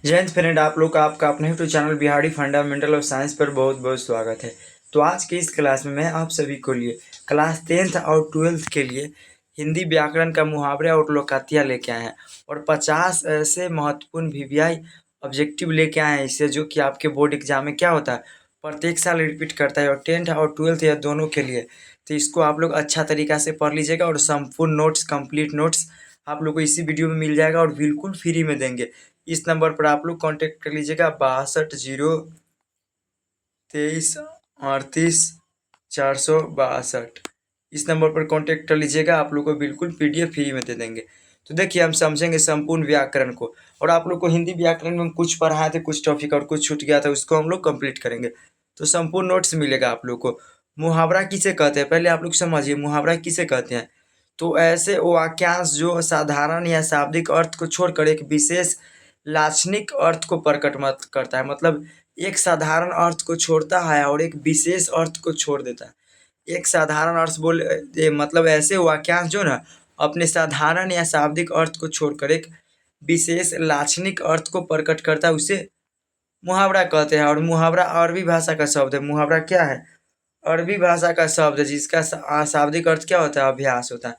जय हिंद फ्रेंड, आप लोग का आपका अपने YouTube channel Bihari fundamental of science पर बहुत बहुत स्वागत है। तो आज की इस क्लास में मैं आप सभी को लिए क्लास 10th और 12th के लिए हिंदी व्याकरण का मुहावरे और लोकातिया लेके आए हैं और 50 ऐसे महत्वपूर्ण वीवीआई ऑब्जेक्टिव लेके आए हैं इससे, जो कि आपके बोर्ड एग्जाम में क्या होता है, प्रत्येक साल रिपीट करता है और 10th और 12th या दोनों के लिए। तो इसको आप लोग अच्छा तरीका से पढ़ लीजिएगा और संपूर्ण नोट्स, कंप्लीट नोट्स आप लोग को इसी वीडियो में मिल जाएगा और बिल्कुल फ्री में देंगे। इस नंबर पर आप लोग कांटेक्ट कर लीजिएगा 62 0 23 38 462। इस नंबर पर कांटेक्ट कर लीजिएगा, आप लोग को बिल्कुल पीडीएफ फ्री में दे देंगे। तो देखिए, हम समझेंगे संपूर्ण व्याकरण को और आप लोग को हिंदी व्याकरण में कुछ पढ़ाए थे, कुछ टॉपिक और कुछ छूट गया था, उसको हम लोग कंप्लीट करेंगे। तो संपूर्ण नोट्स मिलेगा आप लोग को। मुहावरा किसे कहते हैं, पहले आप लोग समझिए मुहावरा किसे कहते हैं। तो ऐसे वाक्यांश जो साधारण या शाब्दिक अर्थ को छोड़कर एक विशेष लाक्षणिक अर्थ को प्रकट मत करता है, मतलब एक साधारण अर्थ को छोड़ता है और एक विशेष अर्थ को छोड़ देता है। एक साधारण अर्थ मतलब ऐसे वाक्यांश जो ना अपने साधारण या शाब्दिक अर्थ को छोड़कर एक विशेष लाक्षणिक अर्थ को प्रकट करता है, उसे मुहावरा कहते हैं। और मुहावरा अरबी भाषा का शब्द है। मुहावरा क्या है? अरबी भाषा का शब्द है, जिसका शाब्दिक अर्थ क्या होता है? अभ्यास होता है।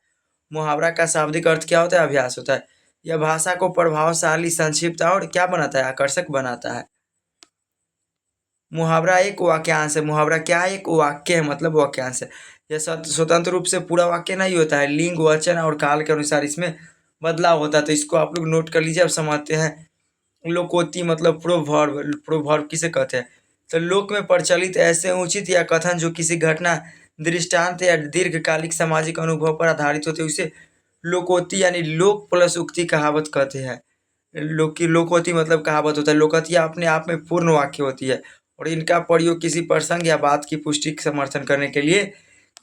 मुहावरा का शाब्दिक अर्थ क्या होता है? अभ्यास होता है। यह भाषा को प्रभावशाली, संक्षिप्त और क्या बनाता है? आकर्षक बनाता है। मुहावरा एक वाक्यांश है। मुहावरा क्या है? एक वाक्य है, मतलब वाक्यांश है। यह स्वतंत्र रूप से पूरा वाक्य नहीं होता है। लिंग, वचन और काल के अनुसार इसमें बदलाव होता है। तो इसको आप लोग नोट कर लीजिए। अब समझते हैं लोकोक्ति मतलब प्रोवर्ब। प्रोवर्ब किसे कहते हैं? तो लोक में प्रचलित ऐसे उचित या कथन जो किसी घटना, दृष्टांत या दीर्घकालिक सामाजिक अनुभव पर आधारित होते हैं, उसे लोकोक्ति यानी लोक प्लस उक्ति कहावत कहते हैं। लोकोक्ति मतलब कहावत होता है। लोकोक्तियाँ अपने आप में पूर्ण वाक्य होती है और इनका प्रयोग किसी प्रसंग या बात की पुष्टि समर्थन करने के लिए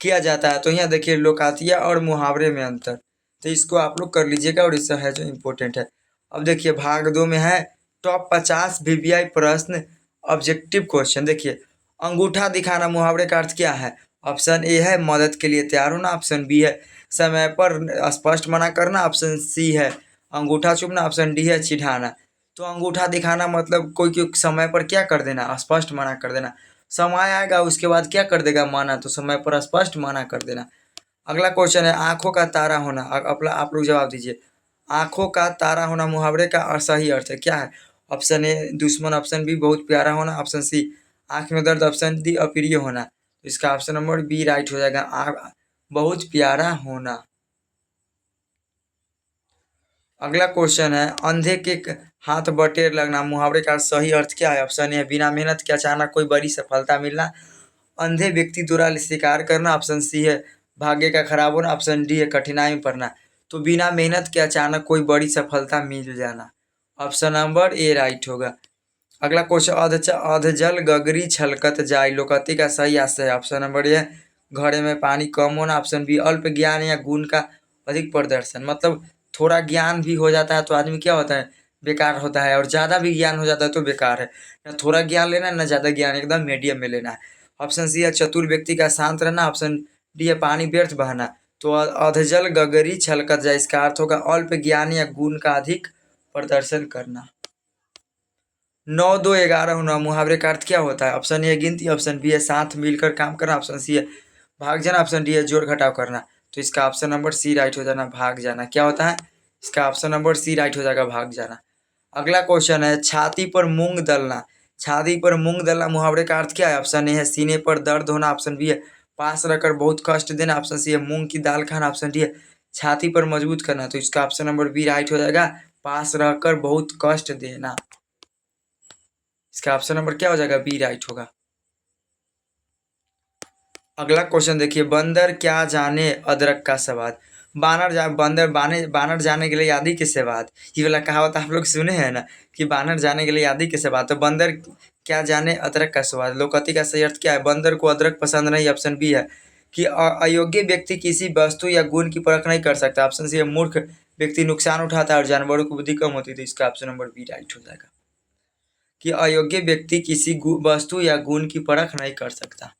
किया जाता है। तो यहाँ देखिए लोकातिया और मुहावरे में अंतर, तो इसको आप लोग कर लीजिएगा और इससे है जो इम्पोर्टेंट है। अब देखिए भाग 2 में है टॉप 50 वीवीआई प्रश्न ऑब्जेक्टिव क्वेश्चन। देखिए, अंगूठा दिखाना मुहावरे का अर्थ क्या है? ऑप्शन ए है मदद के लिए तैयार होना, ऑप्शन बी है समय पर स्पष्ट मना करना, ऑप्शन सी है अंगूठा चूमना, ऑप्शन डी है चिढ़ाना। तो अंगूठा दिखाना मतलब कोई के समय पर क्या कर देना? स्पष्ट मना कर देना। समय आएगा उसके बाद क्या कर देगा? माना। तो समय पर स्पष्ट मना कर देना। अगला क्वेश्चन है आंखों का तारा होना। अपना आप लोग जवाब दीजिए। आंखों का तारा होना मुहावरे का सही अर्थ है क्या है? ऑप्शन ए दुश्मन, ऑप्शन बी बहुत प्यारा होना, ऑप्शन सी आंख में दर्द, ऑप्शन डी अप्रिय होना। तो इसका ऑप्शन नंबर बी राइट हो जाएगा, बहुत प्यारा होना। अगला क्वेश्चन है अंधे के हाथ बटेर लगना मुहावरे का सही अर्थ क्या है? ऑप्शन ए बिना मेहनत के अचानक कोई बड़ी सफलता मिलना, अंधे व्यक्ति द्वारा शिकार करना, ऑप्शन सी है भाग्य का खराब होना, ऑप्शन डी है कठिनाई में पड़ना। तो बिना मेहनत के अचानक कोई बड़ी सफलता मिल जाना, ऑप्शन नंबर ए राइट होगा। अगला क्वेश्चन अधजल गगरी छलकत जाय लोकोक्ति का सही आशय है? ऑप्शन नंबर ए घड़े में पानी कम होना, ऑप्शन बी अल्प ज्ञान या गुण का अधिक प्रदर्शन। मतलब थोड़ा ज्ञान भी हो जाता है तो आदमी क्या होता है? बेकार होता है, और ज़्यादा भी ज्ञान हो जाता है तो बेकार है। ना थोड़ा ज्ञान लेना है ना ज़्यादा ज्ञान, एकदम मीडियम में लेना है। ऑप्शन सी है चतुर व्यक्ति का शांत रहना, ऑप्शन डी है पानी व्यर्थ बहाना। तो अधजल गगरी छलकत जाए इसका अर्थ होगा अल्प ज्ञान या गुण का अधिक प्रदर्शन करना। 9 2 11 होना मुहावरे का अर्थ क्या होता है? ऑप्शन ए गिनती, ऑप्शन बी है साथ मिलकर काम करना, ऑप्शन सी है भाग जाना, ऑप्शन डी है जोड़ घटाव करना। तो इसका ऑप्शन नंबर सी राइट हो जाना, भाग जाना। क्या होता है? इसका ऑप्शन नंबर सी राइट हो जाएगा, भाग जाना। अगला क्वेश्चन है छाती पर मूंग दलना। छाती पर मूंग दलना मुहावरे का अर्थ क्या है? ऑप्शन ए है सीने पर दर्द होना, ऑप्शन बी है पास रखकर बहुत कष्ट देना, ऑप्शन सी है मूंग की दाल खाना, ऑप्शन डी है छाती पर मजबूत करना। तो इसका ऑप्शन नंबर बी राइट हो जाएगा, पास रहकर बहुत कष्ट देना। इसका ऑप्शन नंबर क्या हो जाएगा? बी राइट होगा। अगला क्वेश्चन देखिए बंदर क्या जाने अदरक का स्वाद। बानर जाने के लिए आदि के स्वाद। ये वाला कहावत आप लोग सुने हैं ना कि बानर जाने के लिए आदि के स्वाद। तो बंदर क्या जाने अदरक का स्वाद, लोकोक्ति का सही अर्थ क्या है? बंदर को अदरक पसंद नहीं, ऑप्शन बी है कि अयोग्य व्यक्ति किसी वस्तु या गुण की परख नहीं कर सकता, ऑप्शन सी है मूर्ख व्यक्ति नुकसान उठाता है और जानवरों की बुद्धि कम होती है। तो इसका ऑप्शन नंबर बी राइट हो जाएगा कि अयोग्य व्यक्ति किसी वस्तु या गुण की परख नहीं कर सकता।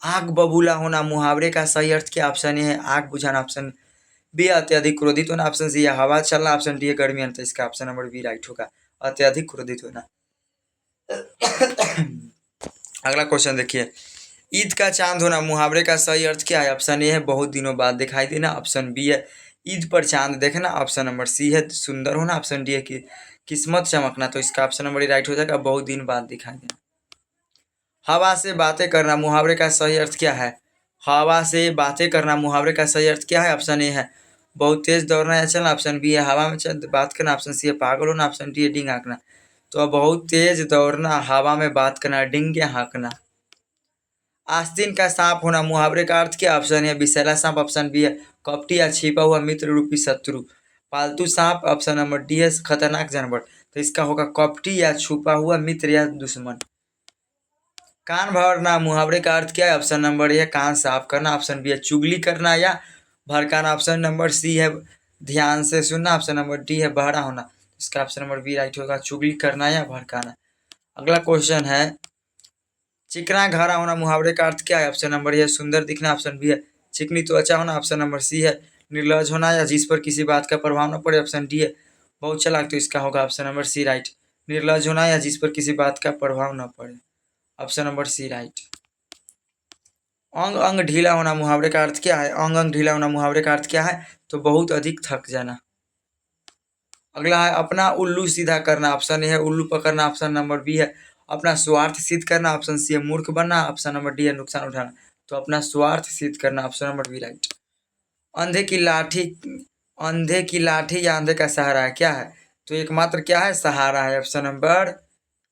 आग बबूला होना मुहावरे का सही अर्थ क्या? ऑप्शन ए है आग बुझाना, ऑप्शन बी अत्यधिक क्रोधित होना, ऑप्शन सी है हवा चलना, ऑप्शन डी है गर्मी आना। तो इसका ऑप्शन नंबर बी राइट होगा, अत्यधिक क्रोधित होना। अगला क्वेश्चन देखिए, ईद का चांद होना मुहावरे का सही अर्थ क्या है? ऑप्शन ए है बहुत दिनों बाद दिखाई देना, ऑप्शन बी है ईद पर चांद देखना, ऑप्शन नंबर सी है सुंदर होना, ऑप्शन डी है कि किस्मत चमकना। तो इसका ऑप्शन नंबर राइट हो जाएगा, बहुत दिन बाद दिखाई देना। हवा से बातें करना मुहावरे का सही अर्थ क्या है? हवा से बातें करना मुहावरे का सही अर्थ क्या है? ऑप्शन ए है बहुत तेज दौड़ना या चलना, ऑप्शन बी है हवा में बात करना, ऑप्शन सी है पागल होना, ऑप्शन डी है डिंग हाँकना। तो अब बहुत तेज दौड़ना, हवा में बात करना, डिंग या हाँकना। आस्तीन का सांप होना मुहावरे का अर्थ क्या? ऑप्शन है विषैला सांप, ऑप्शन बी है कपटी या छिपा हुआ मित्र रूपी शत्रु। पालतू सांप, ऑप्शन नंबर डी है खतरनाक जानवर। तो इसका होगा कपटी या छुपा हुआ मित्र या दुश्मन। कान भरना मुहावरे का अर्थ क्या है? ऑप्शन नंबर ए है कान साफ करना, ऑप्शन बी है चुगली करना या भड़काना, ऑप्शन नंबर सी है ध्यान से सुनना, ऑप्शन नंबर डी है बहरा होना। इसका ऑप्शन नंबर बी राइट होगा, चुगली करना या भड़काना। अगला क्वेश्चन है, चिकना घारा होना मुहावरे का अर्थ क्या है? ऑप्शन नंबर ए है सुंदर दिखना, ऑप्शन बी है चिकनी त्वचा होना, ऑप्शन नंबर सी है निर्लज होना या जिस पर किसी बात का प्रभाव न पड़े, ऑप्शन डी है बहुत चालाक। तो इसका होगा ऑप्शन नंबर सी राइट, निर्लज होना या जिस पर किसी बात का प्रभाव न पड़े, ऑप्शन नंबर सी राइट। अंग अंग ढीला होना मुहावरे का अर्थ क्या है? अंग अंग ढीला होना मुहावरे का अर्थ क्या है? तो बहुत अधिक थक जाना। अगला है अपना उल्लू सीधा करना, ऑप्शन ए है उल्लू पकड़ना, ऑप्शन नंबर बी है अपना स्वार्थ सिद्ध करना, ऑप्शन सी है मूर्ख बनना, ऑप्शन नंबर डी है नुकसान उठाना। तो अपना स्वार्थ सिद्ध करना, ऑप्शन नंबर बी राइट। अंधे की लाठी, अंधे की लाठी या अंधे का सहारा है क्या है? तो एकमात्र क्या है? सहारा है, ऑप्शन नंबर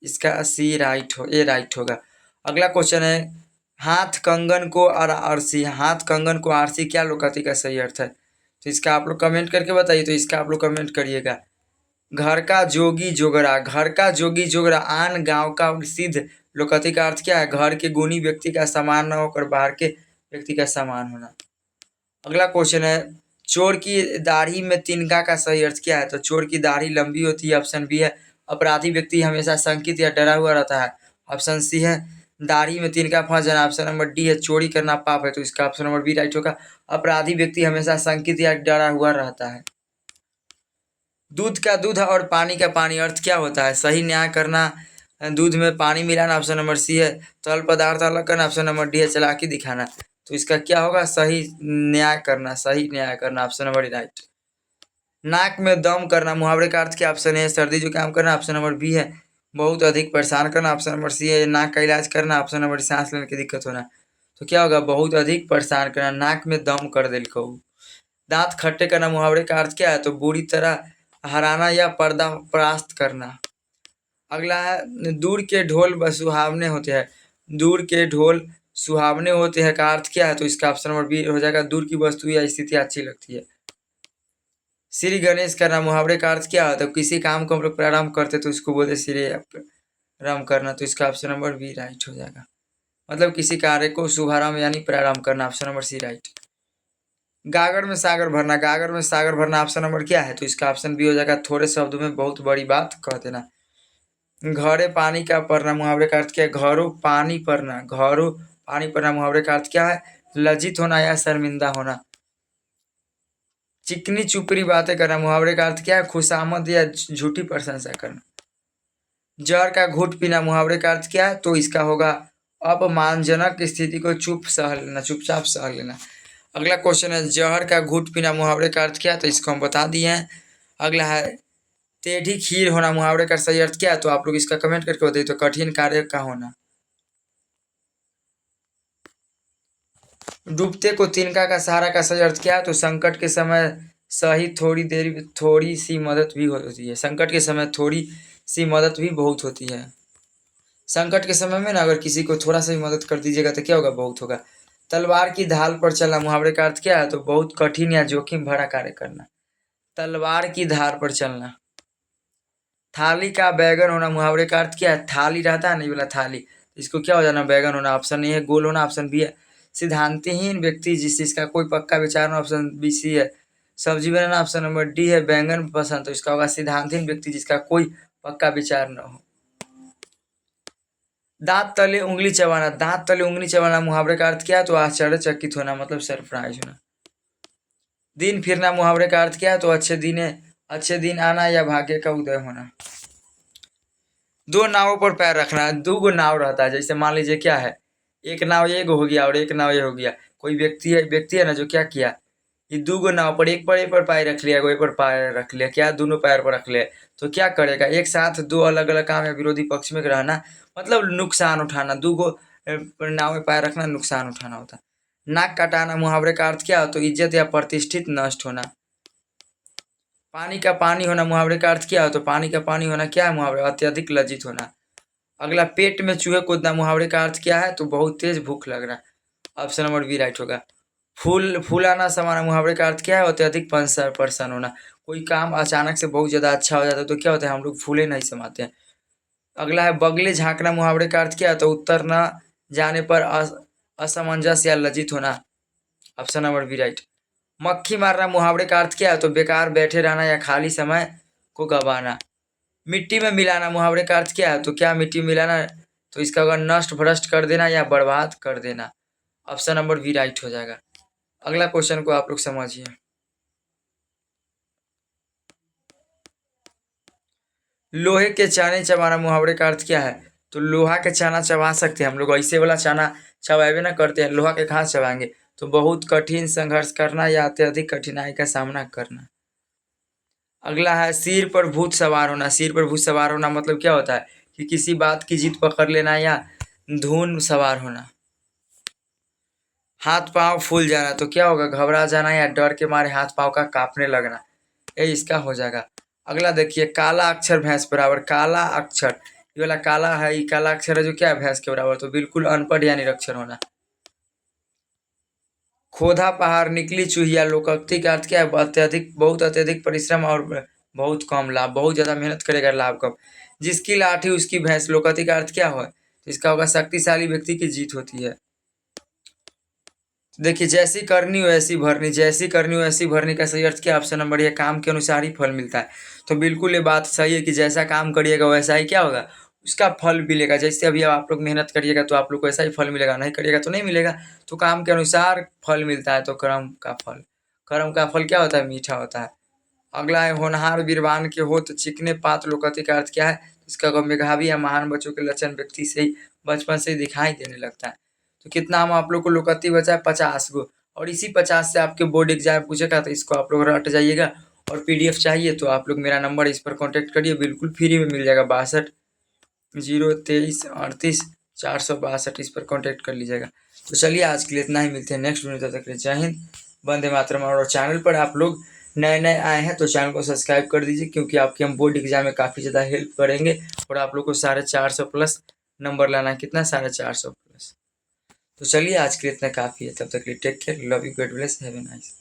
इसका सी राइट हो, ए राइट होगा। अगला क्वेश्चन है, हाथ कंगन को और आरसी, हाथ कंगन को आरसी क्या लोकति का सही अर्थ है? तो इसका आप लोग कमेंट करके बताइए। तो इसका आप लोग कमेंट करिएगा। घर का जोगी जोगरा, घर का जोगी जोगरा आन गांव का सिद्ध लोकति का अर्थ क्या है? घर के गुणी व्यक्ति का समान न होकर बाहर के व्यक्ति का समान होना। अगला क्वेश्चन है, चोर की दाढ़ी में तिनका का सही अर्थ क्या है? तो चोर की दाढ़ी लंबी होती है, ऑप्शन बी है अपराधी व्यक्ति हमेशा शंकित या डरा हुआ रहता है, ऑप्शन सी है दाढ़ी में तिनका फंस जाना, ऑप्शन नंबर डी है चोरी करना पाप है। तो इसका ऑप्शन नंबर बी राइट होगा, अपराधी व्यक्ति हमेशा शंकित या डरा हुआ रहता है। दूध का दूध और पानी का पानी अर्थ क्या होता है? सही न्याय करना, दूध में पानी मिलाना, ऑप्शन नंबर सी है तरल पदार्थ अलग करना, ऑप्शन नंबर डी है चालाकी दिखाना। तो इसका क्या होगा? सही न्याय करना, सही न्याय करना, ऑप्शन नंबर राइट। नाक में दम करना मुहावरे का अर्थ क्या? ऑप्शन है सर्दी जुकाम करना, ऑप्शन नंबर बी है बहुत अधिक परेशान करना, ऑप्शन नंबर सी है नाक का इलाज करना, ऑप्शन नंबर सांस लेने की दिक्कत होना। तो क्या होगा? बहुत अधिक परेशान करना, नाक में दम कर दिल को। दांत खट्टे करना मुहावरे का अर्थ क्या है? तो बुरी तरह हराना या पर्दा परास्त करना। अगला है, दूर के ढोल सुहावने होते हैं, दूर के ढोल सुहावने होते हैं का अर्थ क्या है? तो इसका ऑप्शन नंबर बी हो जाएगा, दूर की वस्तु या स्थिति अच्छी लगती है। श्री गणेश करना मुहावरे का अर्थ क्या होता है? तो किसी काम को हम लोग प्रारंभ करते तो इसको बोलते श्री राम करना। तो इसका ऑप्शन नंबर बी राइट हो जाएगा, मतलब किसी कार्य को शुभारंभ यानी प्रारंभ करना, ऑप्शन नंबर सी राइट। गागर में सागर भरना, गागर में सागर भरना ऑप्शन नंबर क्या है? तो इसका ऑप्शन बी हो जाएगा, थोड़े शब्दों में बहुत बड़ी बात कह देना। घड़े पानी का पड़ना मुहावरे का अर्थ क्या है? घरों पानी पड़ना, घरों पानी पड़ना मुहावरे का अर्थ क्या है? लज्जित होना या शर्मिंदा होना। चिकनी चुपड़ी बातें करना मुहावरे का अर्थ क्या है? खुशामद या झूठी प्रशंसा करना। जहर का घूंट पीना मुहावरे का अर्थ क्या है? तो इसका होगा अपमानजनक स्थिति को चुप सह लेना, चुपचाप सह लेना। अगला क्वेश्चन है, जहर का घूंट पीना मुहावरे का अर्थ क्या है? तो इसको हम बता दिए हैं। अगला है, टेढ़ी खीर होना मुहावरे का सही अर्थ क्या है? तो आप लोग इसका कमेंट करके बताइए। तो कठिन कार्य का होना। डूबते को तिनका का सहारा का सही अर्थ क्या है? तो संकट के समय सही थोड़ी सी मदद भी होती है, संकट के समय थोड़ी सी मदद भी बहुत होती है। संकट के समय में ना अगर किसी को थोड़ा सा भी मदद कर दीजिएगा तो क्या होगा? बहुत होगा। तलवार की ढाल पर चलना मुहावरे का अर्थ क्या है? तो बहुत कठिन या जोखिम भरा कार्य करना, तलवार की धार पर चलना। थाली का बैगन होना मुहावरे का अर्थ क्या है? थाली रहता है नहीं वाला थाली, इसको क्या हो जाना? बैगन होना। ऑप्शन ए है गोल होना, ऑप्शन बी है सिद्धांतहीन व्यक्ति जिस चीज का कोई पक्का विचार ना, ऑप्शन बी सी है सब्जी बनाना, ऑप्शन नंबर डी है बैंगन पसंद। तो इसका होगा सिद्धांतहीन व्यक्ति जिसका कोई पक्का विचार न हो। दांत तले उंगली चबाना, दांत तले उंगली चबाना मुहावरे का अर्थ क्या है? तो आश्चर्यचकित होना, मतलब सरप्राइज होना। दिन फिरना मुहावरे का अर्थ क्या है? तो अच्छे दिन आना या भाग्य का उदय होना। दो नावों पर पैर रखना, दो गो नाव रहता है। जैसे मान लीजिए क्या है, एक नाव ये गो हो गया और एक नाव ये हो गया। कोई व्यक्ति है ना जो क्या किया, ये दो गो नाव पर, एक पर पैर रख लिया, कोई पर पैर रख लिया, क्या दोनों पैर पर रख लिया, तो क्या करेगा, एक साथ दो अलग अलग काम या विरोधी पक्ष में रहना, मतलब नुकसान उठाना। दो गो नाव में पैर रखना नुकसान उठाना होता है। नाक कटाना मुहावरे का अर्थ क्या हो, तो इज्जत या प्रतिष्ठित नष्ट होना। पानी का पानी होना मुहावरे का अर्थ क्या हो, तो पानी का पानी होना क्या है मुहावरे, अत्यधिक लज्जित होना। अगला, पेट में चूहे कूदना मुहावरे का अर्थ क्या है, तो बहुत तेज भूख लगना। ऑप्शन नंबर बी राइट होगा। फूलाना समाना मुहावरे का अर्थ क्या है, अत्यधिक प्रसन्न होना। कोई काम अचानक से बहुत ज़्यादा अच्छा हो जाता है तो क्या होता है, हम लोग फूले नहीं समाते हैं। अगला है, बगले झाँकना मुहावरे का अर्थ क्या है, तो उत्तर न जाने पर असमंजस या लज्जित होना। Option number B right. मक्खी मारना मुहावरे का अर्थ क्या है, तो बेकार बैठे रहना या खाली समय को गंवाना। मिट्टी में मिलाना मुहावरे का अर्थ क्या है, तो क्या मिट्टी में मिलाना, तो इसका होगा नष्ट भ्रष्ट कर देना या बर्बाद कर देना। ऑप्शन नंबर बी राइट हो जाएगा। अगला क्वेश्चन को आप लोग समझिए। लोहे के चाने चबाना मुहावरे का अर्थ क्या है, तो लोहा के चाना चबा सकते हैं हम लोग, ऐसे वाला चाना चबावे ना करते हैं, लोहा के कहाँ चबाएंगे, तो बहुत कठिन संघर्ष करना या अत्यधिक कठिनाई का सामना करना। अगला है, सिर पर भूत सवार होना। सिर पर भूत सवार होना मतलब क्या होता है, कि किसी बात की जीत पकड़ लेना या धुन सवार होना। हाथ पांव फूल जाना, तो क्या होगा, घबरा जाना या डर के मारे हाथ पांव का कांपने लगना, ये इसका हो जाएगा। अगला देखिए, काला अक्षर भैंस बराबर। काला अक्षर, ये वाला काला है, ये काला अक्षर है जो क्या है, भैंस के बराबर, तो बिल्कुल अनपढ़ या निरक्षर होना। खोदा पहाड़ निकली चूहिया, लोकोक्ति का अर्थ क्या है, अत्यधिक बहुत अत्यधिक परिश्रम और बहुत कम लाभ। बहुत ज़्यादा मेहनत करेगा, लाभ कम। जिसकी लाठी उसकी भैंस, लोकोक्ति का अर्थ क्या हो, तो इसका होगा शक्तिशाली व्यक्ति की जीत होती है। देखिए, जैसी करनी वैसी भरनी, जैसी करनी वैसी भरनी का सही अर्थ क्या, ऑप्शन नंबर ये, काम के अनुसार ही फल मिलता है। तो बिल्कुल ये बात सही है कि जैसा काम करिएगा वैसा ही क्या होगा, उसका फल मिलेगा। जैसे अभी आप लोग मेहनत करिएगा तो आप लोग को ऐसा ही फल मिलेगा, नहीं करिएगा तो नहीं मिलेगा। तो काम के अनुसार फल मिलता है, तो कर्म का फल, कर्म का फल क्या होता है, मीठा होता है। अगला है, होनहार बीरबान के हो तो चिकने पात, लोकति का अर्थ क्या है, इसका मेधावी या महान बच्चों के लक्षण व्यक्ति से ही बचपन से ही दिखाई देने लगता है। तो कितना हम आप लोग को लोकति बचा है, 50 गो। और इसी 50 से आपके बोर्ड एग्जाम पूछेगा, तो इसको आप लोग रट जाइएगा। और पीडीएफ चाहिए तो आप लोग मेरा नंबर इस पर कॉन्टैक्ट करिए, बिल्कुल फ्री में मिल जाएगा। 62 023 38 462, इस पर कॉन्टैक्ट कर लीजिएगा। तो चलिए, आज के लिए इतना ही, मिलते हैं नेक्स्ट वीडियो, तब तक के लिए जय हिंद, वंदे मातरम। और चैनल पर आप लोग नए नए आए हैं तो चैनल को सब्सक्राइब कर दीजिए, क्योंकि आपके हम बोर्ड एग्जाम में काफ़ी ज़्यादा हेल्प करेंगे। और आप लोग को 450 प्लस नंबर लाना है, कितना, 450 प्लस। तो चलिए, आज के लिए इतना काफ़ी है, तब तक के लिए take care, love you, God bless, have a nice.